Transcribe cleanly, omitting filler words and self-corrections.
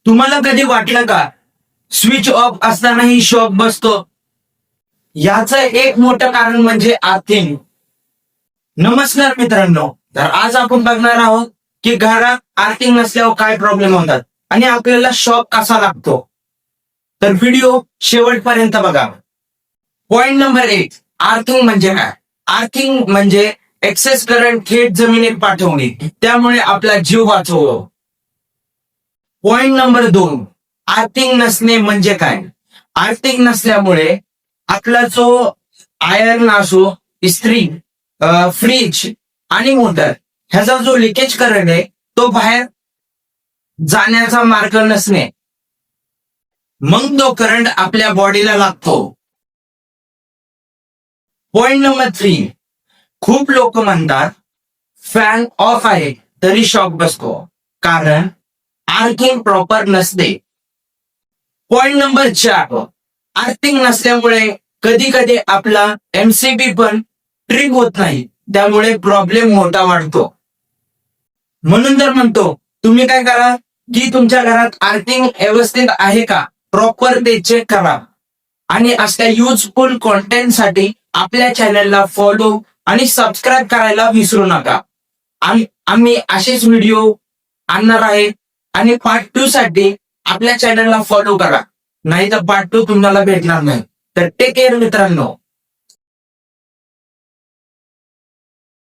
तुम्हाला कधी वाटलं का स्विच ऑफ असतानाही शॉक बसतो? याचं एक मोठं कारण म्हणजे अर्थिंग. नमस्कार मित्रांनो, तर आज आपण बघणार आहोत की घरात अर्थिंग नसल्यावर काय प्रॉब्लेम होतात आणि आपल्याला शॉक कसा लागतो. तर व्हिडिओ शेवटपर्यंत बघा. पॉइंट नंबर 1, अर्थिंग म्हणजे काय? अर्थिंग म्हणजे एक्सेस करंट थेट जमिनीत पाठवणे, त्यामुळे आपला जीव वाचवतो. पॉइंट नंबर 2, अर्थिंग नसणे म्हणजे काय? अर्थिंग नसल्यामुळे आपला जो आयर्न असो, इस्त्री, फ्रीज आणि मोटर ह्याचा जो लिकेज करंट आहे तो बाहेर जाण्याचा मार्ग नसणे, मग तो करंट आपल्या बॉडीला लागतो. पॉइंट नंबर 3, खूप लोक म्हणतात फॅन ऑफ आहे तरी शॉक बसतो, कारण अर्थिंग प्रॉपर नसते. पॉइंट नंबर 4, अर्थिंग नसल्यामुळे कधी कधी आपला एमसीबी पण ट्रिप होत नाही, त्यामुळे प्रॉब्लेम मोठा वाढतो. म्हणून तर म्हणतो तुम्ही काय करा की तुमच्या घरात अर्थिंग व्यवस्थित आहे का प्रॉपर ते चेक करा. आणि अशा युजफुल कॉन्टेंट साठी आपल्या चॅनलला फॉलो आणि सबस्क्राईब करायला विसरू नका. आम्ही असेच व्हिडिओ आणणार आहे. आणि पार्ट 2 साठी आपल्या चॅनलला फॉलो करा, नाही तर पार्ट 2 तुम्हाला भेटणार नाही. तर टेक केअर मित्रांनो.